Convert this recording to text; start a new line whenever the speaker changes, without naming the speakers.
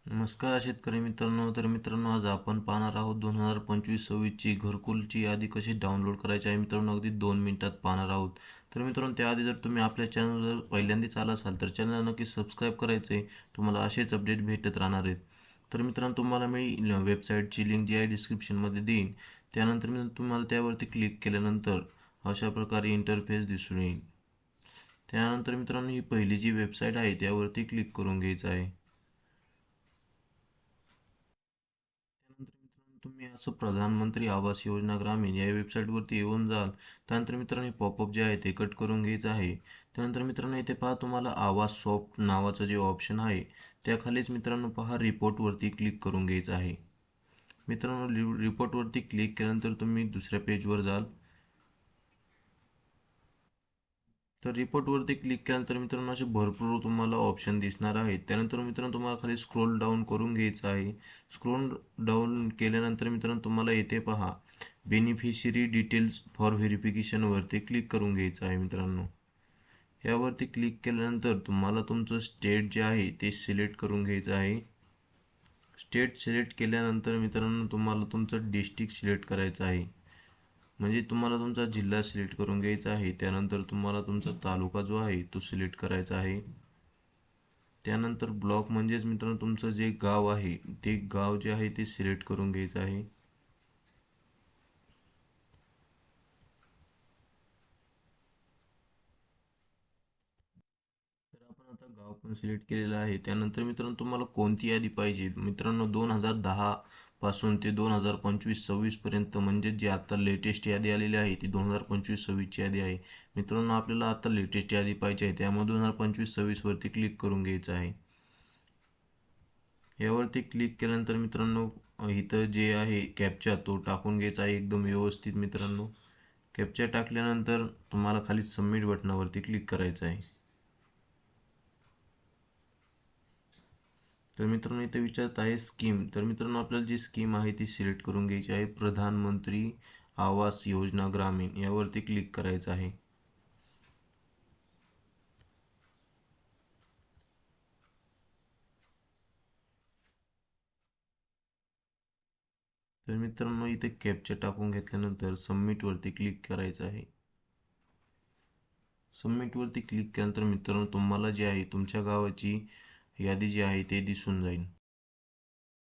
नमस्कार शेतकरी मित्रांनो. तर मित्रांनो, आज आपण पाहणार आहोत 2025-26ची घरकुलची यादी कशी डाउनलोड करायची आहे. मित्रांनो, अगदी 2 मिनिटात पाहणार आहोत. तर मित्रांनो, त्याआधी जर तुम्ही आपल्या चॅनल जर पहिल्यांदाच आला असाल तर चॅनलला नक्की सबस्क्राईब करायचे. तुम्हाला असेच अपडेट भेटत राहणार आहेत. तर मित्रांनो, तुम्हाला मी वेबसाईटची लिंक जी आहे डिस्क्रिप्शनमध्ये देईन. त्यानंतर मी तुम्हाला त्यावरती क्लिक केल्यानंतर अशा प्रकारे इंटरफेस दिसून येईल. त्यानंतर मित्रांनो, ही पहिली जी वेबसाईट आहे त्यावरती क्लिक करून घ्यायचं आहे. त्यानंतर मित्रांनो, तुम्ही असं प्रधानमंत्री आवास योजना ग्रामीण या वेबसाईटवरती येऊन जाल. त्यानंतर मित्रांनो, हे पॉपअप जे आहे ते कट करून घ्यायचं आहे. त्यानंतर मित्रांनो, इथे पहा तुम्हाला आवास सॉफ्ट नावाचं जे ऑप्शन आहे त्याखालीच मित्रांनो पहा रिपोर्टवरती क्लिक करून घ्यायचं आहे. मित्रांनो, रिपोर्टवरती क्लिक केल्यानंतर तुम्ही दुसऱ्या पेजवर जाल. तर रिपोर्टवरती क्लिक केल्यानंतर मित्रांनो असे भरपूर तुम्हाला ऑप्शन दिसणार आहेत. त्यानंतर मित्रांनो तुम्हाला खाली स्क्रोल डाऊन करून घ्यायचं आहे. स्क्रोल डाऊन केल्यानंतर मित्रांनो तुम्हाला येथे पहा बेनिफिशरी डिटेल्स फॉर व्हेरिफिकेशनवरती क्लिक करून घ्यायचं आहे मित्रांनो. यावरती क्लिक केल्यानंतर तुम्हाला तुमचं स्टेट जे आहे ते सिलेक्ट करून घ्यायचं आहे. स्टेट सिलेक्ट केल्यानंतर मित्रांनो तुम्हाला तुमचं डिस्ट्रिक्ट सिलेक्ट करायचं आहे. म्हणजे तुम्हाला तुमचा जिल्हा सिलेक्ट करून घ्यायचा आहे. त्यानंतर तुम्हाला तुमचा तालुका जो आहे तो सिलेक्ट करायचा आहे. त्यानंतर ब्लॉक म्हणजेच मित्रांनो तुमचं जे गाव आहे ते गाव जे आहे ते सिलेक्ट करून घ्यायचं आहे. तर आपण आता गाव पण सिलेक्ट केलेलं आहे. त्यानंतर मित्रांनो तुम्हाला कोणती यादी पाहिजे. मित्रांनो, 2010 पासून ते 2025-26 पर्यंत म्हणजे जी आता लेटेस्ट यादी आलेली आहे ती 2025-26ची यादी आहे. मित्रांनो, आपल्याला आता लेटेस्ट यादी पाहिजे आहे, त्यामुळे 2025-26 वरती क्लिक करून घ्यायचं आहे. यावरती क्लिक केल्यानंतर मित्रांनो इथं जे आहे कॅप्चा तो टाकून घ्यायचा आहे एकदम व्यवस्थित. मित्रांनो, कॅप्चा टाकल्यानंतर तुम्हाला खाली सबमिट बटनावरती क्लिक करायचं आहे. तर मित्रांनो, इथे विचारत आहे स्कीम. तर मित्रांनो, आपल्याला जी स्कीम आहे ती सिलेक्ट करून घ्यायची आहे. प्रधानमंत्री आवास योजना ग्रामीण यावरती क्लिक करायचं आहे. तर मित्रांनो, इथे कॅप्चा टाकून घेतल्यानंतर सबमिटवरती क्लिक करायचं आहे. सबमिटवरती क्लिक केल्यानंतर मित्रांनो तुम्हाला जे आहे तुमच्या गावाची यादी जी आहे ते दिसून जाईल.